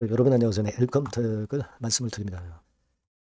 여러분 안녕하세요. 네, 엘컴택을 말씀을 드립니다.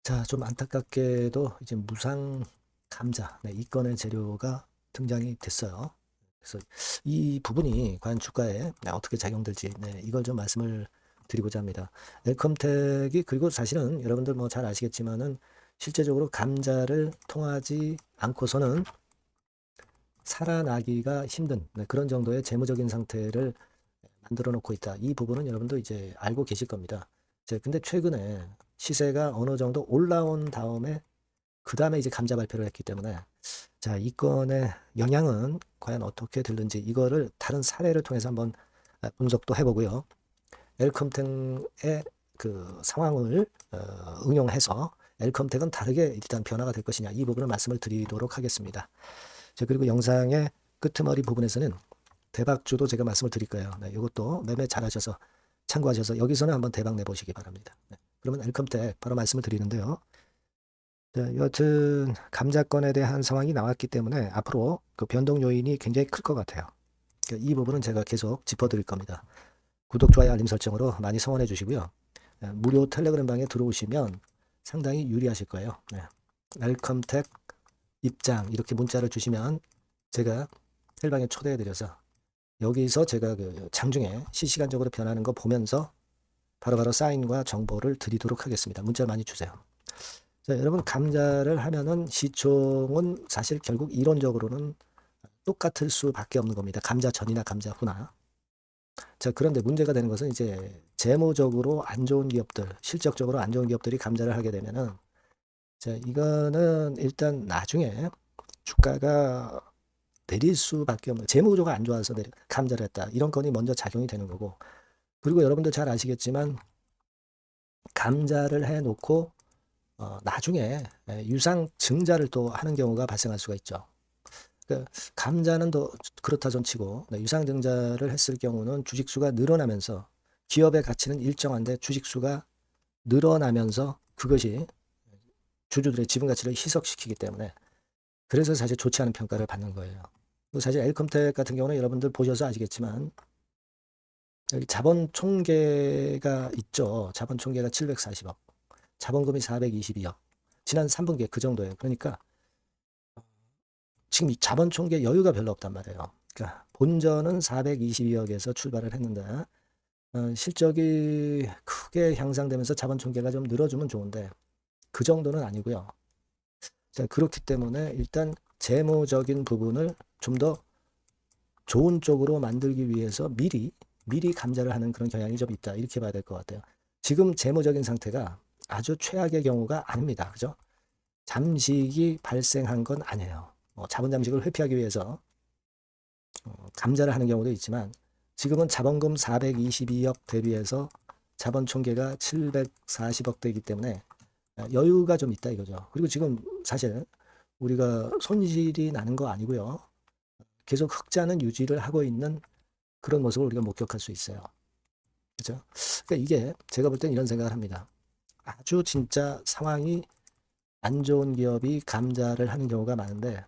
자, 좀 안타깝게도 이제 무상 감자, 네, 이 건의 재료가 등장이 됐어요. 그래서 이 부분이 과연 주가에 어떻게 작용될지, 네, 이걸 좀 말씀을 드리고자 합니다. 엘컴택이 그리고 사실은 여러분들 뭐 잘 아시겠지만은 실제적으로 감자를 통하지 않고서는 살아나기가 힘든 그런 정도의 재무적인 상태를 만들어 놓고 있다. 이 부분은 여러분도 이제 알고 계실 겁니다. 근데 최근에 시세가 어느 정도 올라온 다음에 그 다음에 이제 감자 발표를 했기 때문에 자, 이 건의 영향은 과연 어떻게 들는지 이거를 다른 사례를 통해서 한번 분석도 해보고요. 엘컴텍의 그 상황을 응용해서 엘컴텍은 다르게 일단 변화가 될 것이냐 이 부분을 말씀을 드리도록 하겠습니다. 자, 그리고 영상의 끄트머리 부분에서는 대박주도 제가 말씀을 드릴 거예요. 네, 이것도 매매 잘하셔서 참고하셔서 여기서는 한번 대박 내보시기 바랍니다. 네, 그러면 엘컴텍 바로 말씀을 드리는데요. 자, 여튼 감자건에 대한 상황이 나왔기 때문에 앞으로 그 변동 요인이 굉장히 클 것 같아요. 이 부분은 제가 계속 짚어드릴 겁니다. 구독, 좋아요, 알림 설정으로 많이 성원해 주시고요. 무료 텔레그램 방에 들어오시면 상당히 유리하실 거예요. 네. 웰컴택 입장 이렇게 문자를 주시면 제가 텔방에 초대해 드려서 여기서 제가 그 장중에 실시간적으로 변하는 거 보면서 바로바로 사인과 정보를 드리도록 하겠습니다. 문자 많이 주세요. 자, 여러분 감자를 하면은 시총은 사실 결국 이론적으로는 똑같을 수밖에 없는 겁니다. 감자 전이나 감자 후나. 자, 그런데 문제가 되는 것은 이제 재무적으로 안 좋은 기업들, 실적적으로 안 좋은 기업들이 감자를 하게 되면은 자, 이거는 일단 나중에 주가가 내릴 수밖에 없는 재무구조가 안 좋아서 감자를 했다. 이런 건이 먼저 작용이 되는 거고. 그리고 여러분들 잘 아시겠지만 감자를 해놓고 나중에 유상 증자를 또 하는 경우가 발생할 수가 있죠. 그러니까 감자는 더 그렇다 전치고 유상 증자를 했을 경우는 주식수가 늘어나면서 기업의 가치는 일정한데 주식수가 늘어나면서 그것이 주주들의 지분 가치를 희석시키기 때문에 그래서 사실 좋지 않은 평가를 받는 거예요. 사실 엘컴텍 같은 경우는 여러분들 보셔서 아시겠지만 여기 자본 총계가 있죠. 자본 총계가 740억, 자본금이 422억. 지난 3분기에 그 정도예요. 그러니까 지금 이 자본 총계 여유가 별로 없단 말이에요. 그러니까 본전은 422억에서 출발을 했는데 실적이 크게 향상되면서 자본 총계가 좀 늘어주면 좋은데 그 정도는 아니고요. 자, 그렇기 때문에 일단 재무적인 부분을 좀 더 좋은 쪽으로 만들기 위해서 미리 감자를 하는 그런 경향이 좀 있다. 이렇게 봐야 될 것 같아요. 지금 재무적인 상태가 아주 최악의 경우가 아닙니다. 그죠? 잠식이 발생한 건 아니에요. 자본 잠식을 회피하기 위해서 감자를 하는 경우도 있지만 지금은 자본금 422억 대비해서 자본 총계가 740억 대이기 때문에 여유가 좀 있다 이거죠. 그리고 지금 사실 우리가 손실이 나는 거 아니고요. 계속 흑자는 유지를 하고 있는 그런 모습을 우리가 목격할 수 있어요. 그렇죠? 그러니까 이게 제가 볼 땐 이런 생각을 합니다. 아주 진짜 상황이 안 좋은 기업이 감자를 하는 경우가 많은데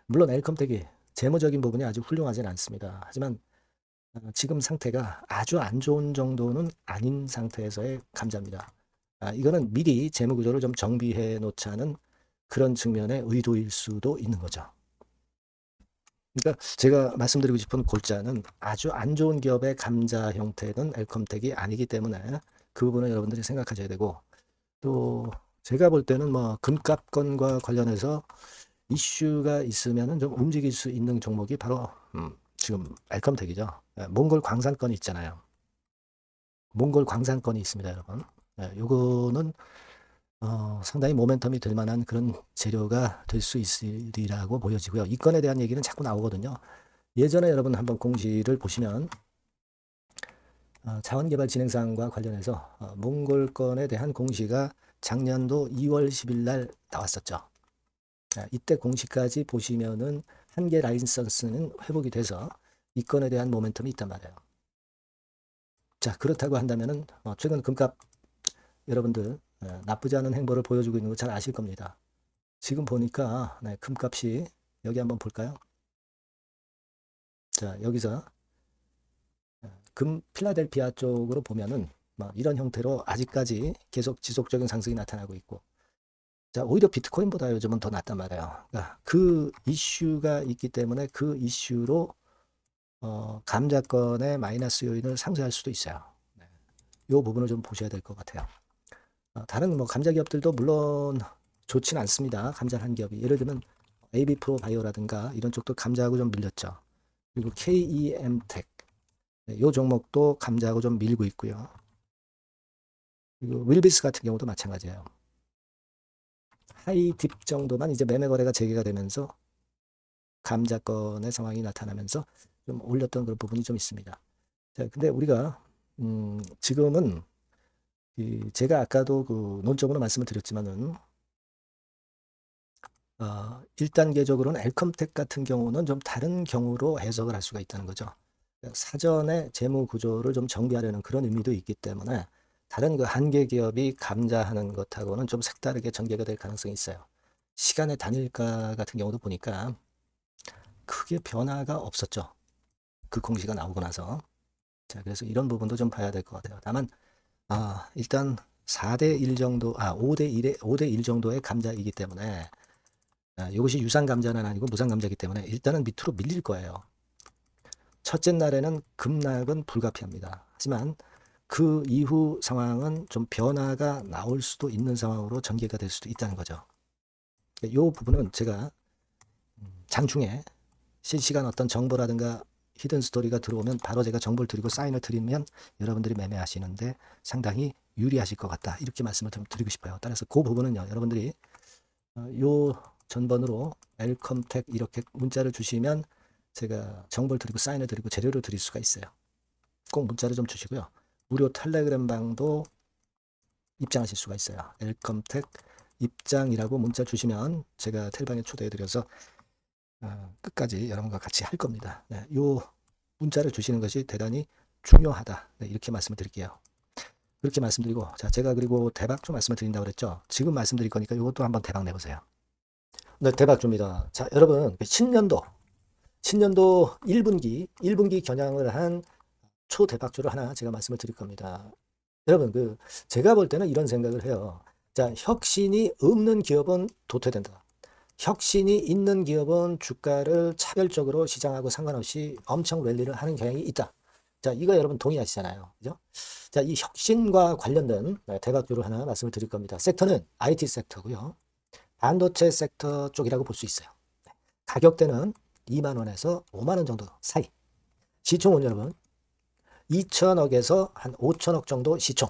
물론 엘컴텍이 재무적인 부분이 아주 훌륭하진 않습니다. 하지만 지금 상태가 아주 안 좋은 정도는 아닌 상태에서의 감자입니다. 이거는 미리 재무 구조를 좀 정비해 놓자는 그런 측면의 의도일 수도 있는 거죠. 그러니까 제가 말씀드리고 싶은 골자는 아주 안 좋은 기업의 감자 형태는 엘컴텍이 아니기 때문에 그 부분은 여러분들이 생각하셔야 되고 또 제가 볼 때는 뭐 금값건과 관련해서 이슈가 있으면은 좀 움직일 수 있는 종목이 바로 지금 엘컴텍이죠. 몽골 광산건이 있잖아요. 몽골 광산건이 있습니다, 여러분. 요거는 상당히 모멘텀이 될 만한 그런 재료가 될 수 있으리라고 보여지고요. 이 건에 대한 얘기는 자꾸 나오거든요. 예전에 여러분 한번 공시를 보시면 자원개발 진행사항과 관련해서 몽골 건에 대한 공시가 작년도 2월 10일 날 나왔었죠. 이때 공시까지 보시면은 한 개 라이선스는 회복이 돼서 이 건에 대한 모멘텀이 있단 말이에요. 자, 그렇다고 한다면은 최근 금값 여러분들 나쁘지 않은 행보를 보여주고 있는 거 잘 아실 겁니다. 지금 보니까 네, 금값이 여기 한번 볼까요? 자, 여기서 금 필라델피아 쪽으로 보면은 뭐 이런 형태로 아직까지 계속 지속적인 상승이 나타나고 있고, 자, 오히려 비트코인보다 요즘은 더 낫단 말이에요. 그러니까 그 이슈가 있기 때문에 그 이슈로 감자권의 마이너스 요인을 상쇄할 수도 있어요. 네. 이 부분을 좀 보셔야 될 것 같아요. 다른 뭐 감자 기업들도 물론 좋지는 않습니다. 감자 한 기업이. 예를 들면 AB프로 바이오라든가 이런 쪽도 감자하고 좀 밀렸죠. 그리고 KEM텍. 네, 이 종목도 감자하고 좀 밀고 있고요. 그리고 윌비스 같은 경우도 마찬가지예요. 하이딥 정도만 이제 매매 거래가 재개가 되면서 감자권의 상황이 나타나면서 좀 올렸던 그런 부분이 좀 있습니다. 자, 근데 우리가 지금은 제가 아까도 그 논점으로 말씀을 드렸지만은 1단계적으로는 엘컴텍 같은 경우는 좀 다른 경우로 해석을 할 수가 있다는 거죠. 사전에 재무 구조를 좀 정비하려는 그런 의미도 있기 때문에 다른 그 한계 기업이 감자하는 것하고는 좀 색다르게 전개가 될 가능성이 있어요. 시간의 단일가 같은 경우도 보니까 크게 변화가 없었죠. 그 공시가 나오고 나서. 자, 그래서 이런 부분도 좀 봐야 될 것 같아요. 다만 일단 4대 1 정도, 5대 1 정도의 감자이기 때문에 이것이 유상 감자는 아니고 무상 감자이기 때문에 일단은 밑으로 밀릴 거예요. 첫째 날에는 급락은 불가피합니다. 하지만 그 이후 상황은 좀 변화가 나올 수도 있는 상황으로 전개가 될 수도 있다는 거죠. 이 부분은 제가 장중에 실시간 어떤 정보라든가 히든 스토리가 들어오면 바로 제가 정보를 드리고 사인을 드리면 여러분들이 매매하시는데 상당히 유리하실 것 같다. 이렇게 말씀을 좀 드리고 싶어요. 따라서 그 부분은요. 여러분들이 요 전번으로 엘컴텍 이렇게 문자를 주시면 제가 정보를 드리고 사인을 드리고 재료를 드릴 수가 있어요. 꼭 문자를 좀 주시고요. 무료 텔레그램 방도 입장하실 수가 있어요. 엘컴텍 입장이라고 문자 주시면 제가 텔방에 초대해드려서 끝까지 여러분과 같이 할 겁니다. 네, 요 문자를 주시는 것이 대단히 중요하다. 네, 이렇게 말씀을 드릴게요. 그렇게 말씀드리고, 자, 제가 그리고 대박 좀 말씀을 드린다고 그랬죠. 지금 말씀드릴 거니까 이것도 한번 대박 내보세요. 네, 대박 줍니다. 자, 여러분, 신년도 1분기 겨냥을 한 초대박주를 하나 제가 말씀을 드릴 겁니다. 여러분, 제가 볼 때는 이런 생각을 해요. 자, 혁신이 없는 기업은 도태된다. 혁신이 있는 기업은 주가를 차별적으로 시장하고 상관없이 엄청 랠리를 하는 경향이 있다. 자, 이거 여러분 동의하시잖아요. 그죠? 자, 이 혁신과 관련된 대박주를 하나 말씀을 드릴 겁니다. 섹터는 IT 섹터고요. 반도체 섹터 쪽이라고 볼 수 있어요. 가격대는 2만 원에서 5만 원 정도 사이. 시총은 여러분 2천억에서 한 5천억 정도 시총.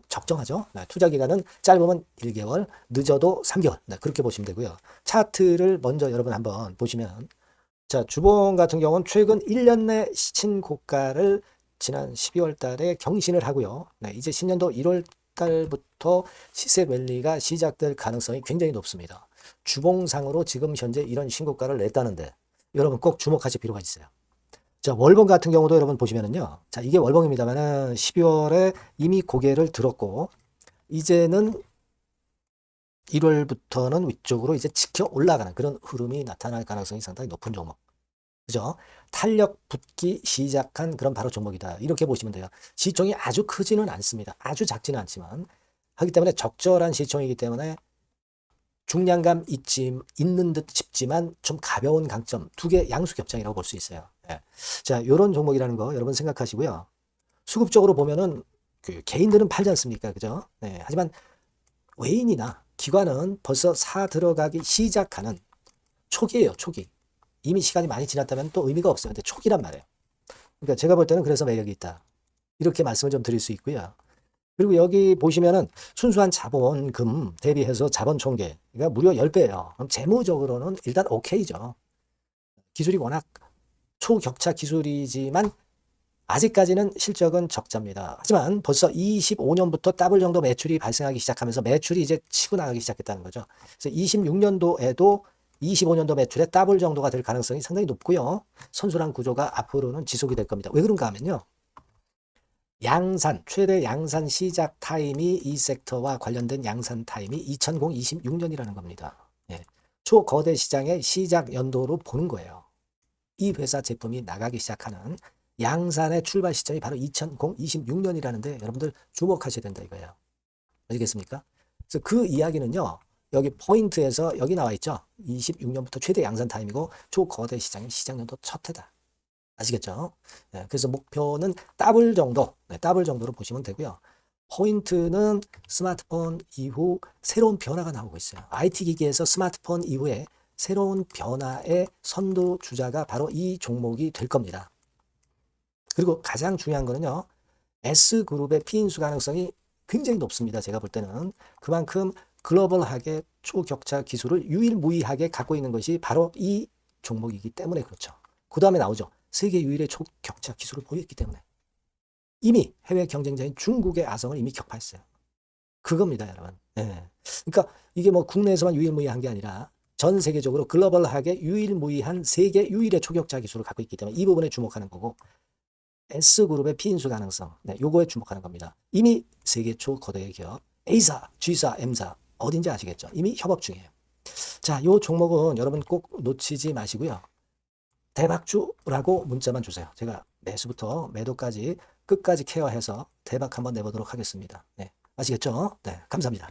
적정하죠. 네, 투자 기간은 짧으면 1개월, 늦어도 3개월. 네, 그렇게 보시면 되고요. 차트를 먼저 여러분 한번 보시면, 자, 주봉 같은 경우는 최근 1년 내 시친 고가를 지난 12월 달에 경신을 하고요. 네, 이제 신년도 1월 달부터 시세 랠리가 시작될 가능성이 굉장히 높습니다. 주봉상으로 지금 현재 이런 신고가를 냈다는데 여러분 꼭 주목하실 필요가 있어요. 자, 월봉 같은 경우도 여러분 보시면은요. 자, 이게 월봉입니다만은 12월에 이미 고개를 들었고, 이제는 1월부터는 위쪽으로 이제 지켜 올라가는 그런 흐름이 나타날 가능성이 상당히 높은 종목. 그죠? 탄력 붙기 시작한 그런 바로 종목이다. 이렇게 보시면 돼요. 시총이 아주 크지는 않습니다. 아주 작지는 않지만. 하기 때문에 적절한 시총이기 때문에 중량감 있는 듯 싶지만 좀 가벼운 강점, 두 개 양수 겹장이라고 볼 수 있어요. 예. 자, 이런 종목이라는 거 여러분 생각하시고요. 수급적으로 보면은 개인들은 팔지 않습니까? 그죠? 네. 하지만 외인이나 기관은 벌써 사 들어가기 시작하는 초기예요, 초기. 이미 시간이 많이 지났다면 또 의미가 없어요. 근데 초기란 말이에요. 그러니까 제가 볼 때는 그래서 매력이 있다. 이렇게 말씀을 좀 드릴 수 있고요. 그리고 여기 보시면은 순수한 자본금 대비해서 자본 총계가 무려 10배예요. 그럼 재무적으로는 일단 오케이죠. 기술이 워낙 초격차 기술이지만 아직까지는 실적은 적자입니다. 하지만 벌써 25년부터 더블 정도 매출이 발생하기 시작하면서 매출이 이제 치고 나가기 시작했다는 거죠. 그래서 26년도에도 25년도 매출의 더블 정도가 될 가능성이 상당히 높고요. 선순환 구조가 앞으로는 지속이 될 겁니다. 왜 그런가 하면요. 최대 양산 시작 타임이 이 섹터와 관련된 양산 타임이 2026년이라는 겁니다. 예. 초거대 시장의 시작 연도로 보는 거예요. 이 회사 제품이 나가기 시작하는 양산의 출발 시점이 바로 2026년이라는데 여러분들 주목하셔야 된다 이거예요. 알겠습니까? 그래서 그 이야기는요. 여기 포인트에서 여기 나와 있죠. 26년부터 최대 양산 타임이고 초거대 시장의 시장연도 첫 해다. 아시겠죠? 네, 그래서 목표는 더블 정도, 네, 더블 정도로 보시면 되고요. 포인트는 스마트폰 이후 새로운 변화가 나오고 있어요. IT 기기에서 스마트폰 이후에 새로운 변화의 선두주자가 바로 이 종목이 될 겁니다. 그리고 가장 중요한 거는요. S그룹의 피인수 가능성이 굉장히 높습니다. 제가 볼 때는. 그만큼 글로벌하게 초격차 기술을 유일무이하게 갖고 있는 것이 바로 이 종목이기 때문에 그렇죠. 그 다음에 나오죠. 세계 유일의 초격차 기술을 보였기 때문에. 이미 해외 경쟁자인 중국의 아성을 이미 격파했어요. 그겁니다, 여러분. 예. 그러니까 이게 뭐 국내에서만 유일무이한 게 아니라 전 세계적으로 글로벌하게 유일무이한 세계 유일의 초격차 기술을 갖고 있기 때문에 이 부분에 주목하는 거고 S그룹의 피인수 가능성, 네, 요거에 주목하는 겁니다. 이미 세계 초거대 기업 A사, G사, M사 어딘지 아시겠죠? 이미 협업 중이에요. 자, 요 종목은 여러분 꼭 놓치지 마시고요. 대박주라고 문자만 주세요. 제가 매수부터 매도까지 끝까지 케어해서 대박 한번 내보도록 하겠습니다. 네, 아시겠죠? 네, 감사합니다.